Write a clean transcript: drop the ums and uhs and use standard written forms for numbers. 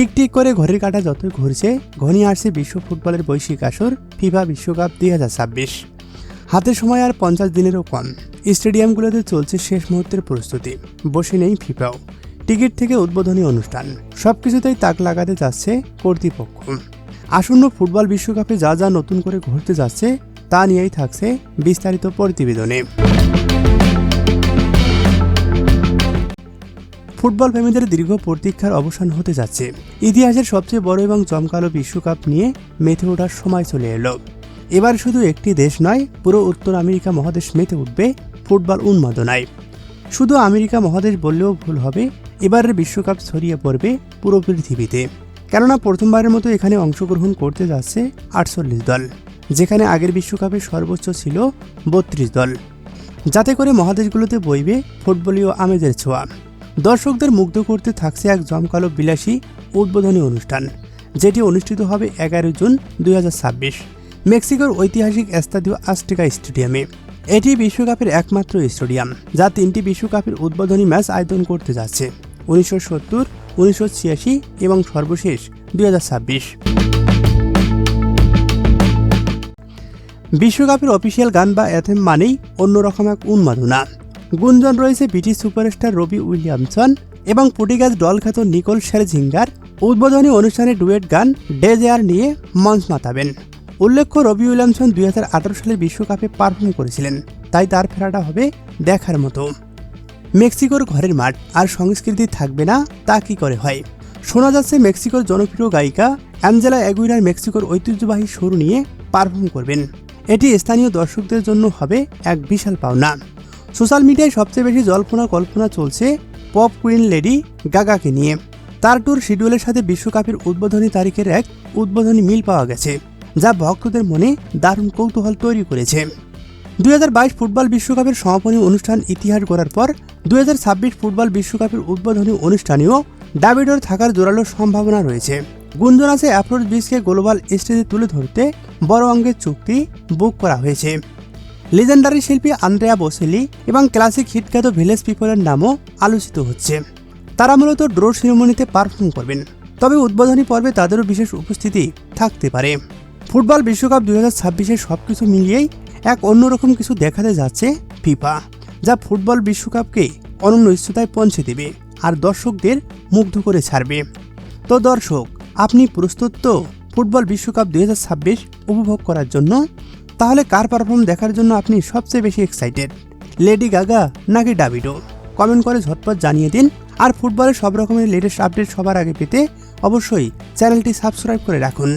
টিকটিক করে ঘড়ির কাঁটা যতই ঘুরছে, ঘনিয়ে আসছে বিশ্ব ফুটবলের বৈশ্বিক আসর ফিফা বিশ্বকাপ 2026। হাতে সময় আর 50 দিনেরও কম। স্টেডিয়ামগুলোতে চলছে শেষ মুহূর্তের প্রস্তুতি, বসে নেই ফিফাও। টিকিট থেকে উদ্বোধনী অনুষ্ঠান, সবকিছুতেই তাক লাগাতে যাচ্ছে কর্তৃপক্ষ। আসন্ন ফুটবল বিশ্বকাপে যা যা নতুন করে ঘটতে যাচ্ছে তা নিয়েই থাকছে বিস্তারিত প্রতিবেদনে। ফুটবল প্রেমীদের দীর্ঘ প্রতীক্ষার অবসান হতে যাচ্ছে। ইতিহাসের সবচেয়ে বড় এবং জমকালো বিশ্বকাপ নিয়ে মেতে ওঠার সময় চলে এলো। এবার শুধু একটি দেশ নয়, পুরো উত্তর আমেরিকা মহাদেশ মেতে উঠবে ফুটবল উন্মাদনায়। শুধু আমেরিকা মহাদেশ বললেও ভুল হবে, এবারের বিশ্বকাপ ছড়িয়ে পড়বে পুরো পৃথিবীতে। কেননা প্রথমবারের মতো এখানে অংশগ্রহণ করতে যাচ্ছে 48 দল, যেখানে আগের বিশ্বকাপে সর্বোচ্চ ছিল 32 দল, যাতে করে মহাদেশগুলোতে বইবে ফুটবলীয় আমেজের ছোঁয়া। দর্শকদের মুগ্ধ করতে থাকছে এক জমকালো বিলাসী উদ্বোধনী অনুষ্ঠান, যেটি অনুষ্ঠিত হবে 11 জুন 2026 মেক্সিকোর ঐতিহাসিক এস্তাদিও আজটেকা স্টেডিয়ামে। এটি বিশ্বকাপের একমাত্র স্টেডিয়াম যা 3টি বিশ্বকাপের উদ্বোধনী ম্যাচ আয়োজন করতে যাচ্ছে: 1970, 1986 এবং সর্বশেষ 2026। বিশ্বকাপের অফিসিয়াল গান বা অ্যাথেম মানেই অন্যরকম এক উন্মাদনা। গুঞ্জন রয়েছে ব্রিটিশ সুপারস্টার রবি উইলিয়ামসন এবং পর্তুগাজ দলখ্যাত নিকোল শেরজিঙ্গার। উদ্বোধনী অনুষ্ঠানে ডুয়েট গান ডেজেয়ার নিয়ে মঞ্চ মাতাবেন। উল্লেখ্য, রবি উইলিয়ামসন 2018 সালে বিশ্বকাপে পারফর্ম করেছিলেন, তাই তার ফেরাটা হবে দেখার মতো। মেক্সিকোর ঘরের মাঠ আর সংস্কৃতি থাকবে না তা কি করে হয়? শোনা যাচ্ছে মেক্সিকোর জনপ্রিয় গায়িকা অ্যাঞ্জেলা অ্যাগুইলার মেক্সিকোর ঐতিহ্যবাহী সুর নিয়ে পারফর্ম করবেন। এটি স্থানীয় দর্শকদের জন্য হবে এক বিশাল পাওনা। সোশ্যাল মিডিয়ায় সবচেয়ে বেশি জল্পনা কল্পনা চলছে পপ কুইন লেডি গাগাকে নিয়ে। তার ট্যুর শিডিউলের সাথে বিশ্বকাপের উদ্বোধনী তারিখের এক উদ্বোধনী মিল পাওয়া গেছে, যা ভক্তদের মনে দারুণ কৌতূহল তৈরি করেছে। 2022 ফুটবল বিশ্বকাপের সমাপনী অনুষ্ঠান ইতিহাস গড়ার পর 2026 ফুটবল বিশ্বকাপের উদ্বোধনী অনুষ্ঠানেও ডাভিডোর থাকার জোরালো সম্ভাবনা রয়েছে। গুঞ্জন আছে অ্যাফ্রোজ ব্রিজকে গ্লোবাল স্টেজে তুলে ধরতে বড় অঙ্কের চুক্তি বুক করা হয়েছে। লিজেন্ডারি শিল্পী আন্দ্রেয়া বোসেলি এবং ক্লাসিক হিটখ্যাত ভিলেজ পিপলের নামও আলোচিত হচ্ছে। তারা মূলত ড্র সেরেমনিতে পারফর্ম করবেন, তবে উদ্বোধনী পর্বে তাদেরও বিশেষ উপস্থিতি থাকতে পারে। ফুটবল বিশ্বকাপ 2026-এর সবকিছু মিলিয়েই এক অন্যরকম কিছু দেখাতে যাচ্ছে ফিফা, যা ফুটবল বিশ্বকাপকে অনন্য উচ্চতায় পৌঁছে দেবে আর দর্শকদের মুগ্ধ করে ছাড়বে। তো দর্শক, আপনি প্রস্তুত তো ফুটবল বিশ্বকাপ 2026 উপভোগ করার জন্য? তাহলে কার পারফর্ম দেখার জন্য আপনি সবচেয়ে বেশি এক্সাইটেড, লেডি গাগা নাকি ডাভিডো? কমেন্ট করে ঝটপট জানিয়ে দিন। আর ফুটবলের সব রকমের লেটেস্ট আপডেট সবার আগে পেতে অবশ্যই চ্যানেলটি সাবস্ক্রাইব করে রাখুন।